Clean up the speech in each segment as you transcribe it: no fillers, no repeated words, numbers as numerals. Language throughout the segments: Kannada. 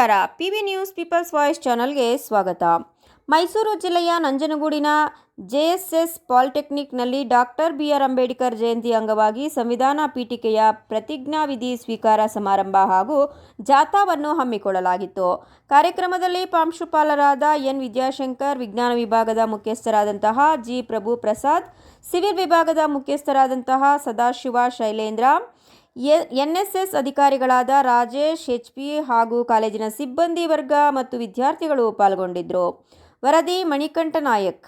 ನಮಸ್ಕಾರ. PV ನ್ಯೂಸ್ ಪೀಪಲ್ಸ್ ವಾಯ್ಸ್ ಚಾನಲ್ಗೆ ಸ್ವಾಗತ. ಮೈಸೂರು ಜಿಲ್ಲೆಯ ನಂಜನಗೂಡಿನ JSS ಪಾಲಿಟೆಕ್ನಿಕ್ನಲ್ಲಿ doctor BR Ambedkar Jayanti ಅಂಗವಾಗಿ ಸಂವಿಧಾನ ಪೀಠಿಕೆಯ ಪ್ರತಿಜ್ಞಾವಿಧಿ ಸ್ವೀಕಾರ ಸಮಾರಂಭ ಹಾಗೂ ಜಾಥಾವನ್ನು ಹಮ್ಮಿಕೊಳ್ಳಲಾಗಿತ್ತು. ಕಾರ್ಯಕ್ರಮದಲ್ಲಿ ಪ್ರಾಂಶುಪಾಲರಾದ N ವಿದ್ಯಾಶಂಕರ್, ವಿಜ್ಞಾನ ವಿಭಾಗದ ಮುಖ್ಯಸ್ಥರಾದಂತಹ G ಪ್ರಭು ಪ್ರಸಾದ್, ಸಿವಿಲ್ ವಿಭಾಗದ ಮುಖ್ಯಸ್ಥರಾದಂತಹ ಸದಾಶಿವ ಶೈಲೇಂದ್ರ, NSS ಅಧಿಕಾರಿಗಳಾದ ರಾಜೇಶ್ HP ಹಾಗೂ ಕಾಲೇಜಿನ ಸಿಬ್ಬಂದಿ ವರ್ಗ ಮತ್ತು ವಿದ್ಯಾರ್ಥಿಗಳು ಪಾಲ್ಗೊಂಡಿದ್ದರು. ವರದಿ ಮಣಿಕಂಠ ನಾಯಕ್.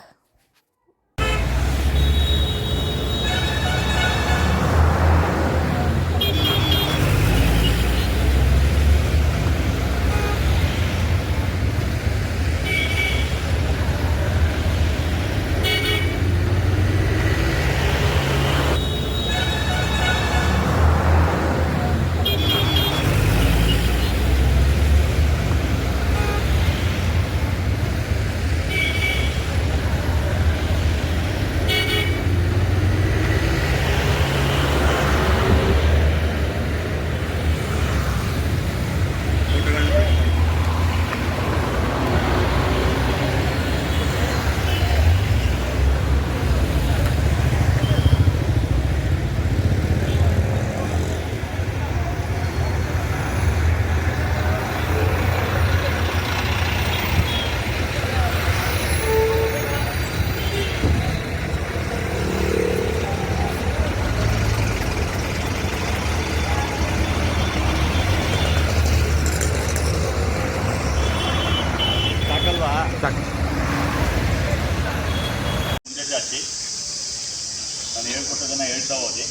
ನಾನು ಹೇಳ್ಕೊಟ್ಟದನ್ನು ಹೇಳ್ತಾ ಹೋದೆ.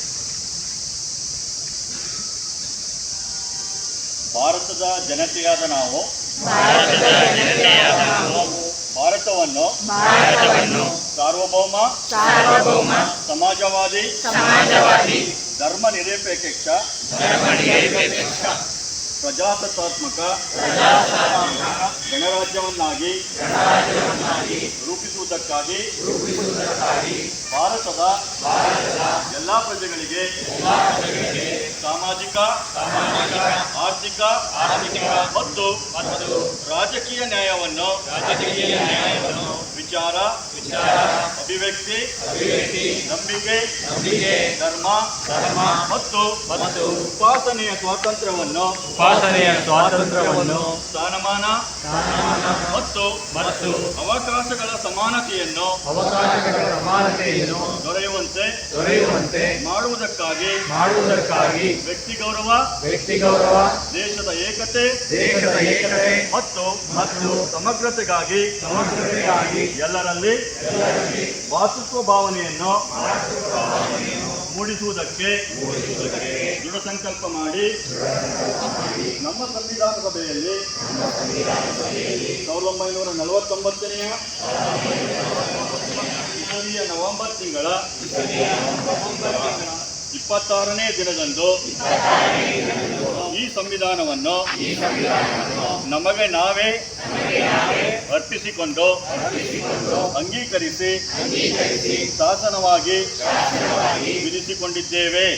ಭಾರತದ ಜನತೆಯಾದ ನಾವು ಭಾರತವನ್ನು ಸಾರ್ವಭೌಮ ಸಮಾಜವಾದಿ ಧರ್ಮ ನಿರಪೇಕ್ಷ ಪ್ರಜಾಸತ್ತಾತ್ಮಕ ಗಣರಾಜ್ಯವನ್ನಾಗಿ ರೂಪಿಸುವುದಕ್ಕಾಗಿ ಭಾರತದ ಎಲ್ಲ ಪ್ರಜೆಗಳಿಗೆ ಸಾಮಾಜಿಕ ಆರ್ಥಿಕ ಮತ್ತು ರಾಜಕೀಯ ನ್ಯಾಯವನ್ನು ವಿಚಾರ ಅಭಿವ್ಯಕ್ತಿ ನಂಬಿಕೆ ಧರ್ಮ ಮತ್ತು ಉಪಾಸನೆಯ ಸ್ವಾತಂತ್ರ್ಯವನ್ನು ಸ್ಥಾನಮಾನ ಮತ್ತು ಅವಕಾಶಗಳ ಸಮಾನತೆಯನ್ನು ದೊರೆಯುವಂತೆ ಮಾಡುವುದಕ್ಕಾಗಿ ವ್ಯಕ್ತಿ ಗೌರವ ದೇಶದ ಏಕತೆ ಮತ್ತು ಸಮಗ್ರತೆಗಾಗಿ ಎಲ್ಲರಲ್ಲಿ ಭಾತೃತ್ವ ಭಾವನೆಯನ್ನು ಮೂಡಿಸುವುದಕ್ಕೆ ದೃಢ ಸಂಕಲ್ಪ ಮಾಡಿ ನಮ್ಮ ಸಂವಿಧಾನ ಸಭೆಯಲ್ಲಿ 1949ನೇ ಇಸವಿಯ ನವೆಂಬರ್ ತಿಂಗಳ 26ನೇ ದಿನದಂದು ಈ ಸಂವಿಧಾನವನ್ನು ನಮಗೆ ನಾವೇ ಅರ್ಪಿಸಿಕೊಂಡು ಅಂಗೀಕರಿಸಿ ಶಾಸನವಾಗಿ ವಿಧಿಸಿಕೊಂಡಿದ್ದೇವೆ.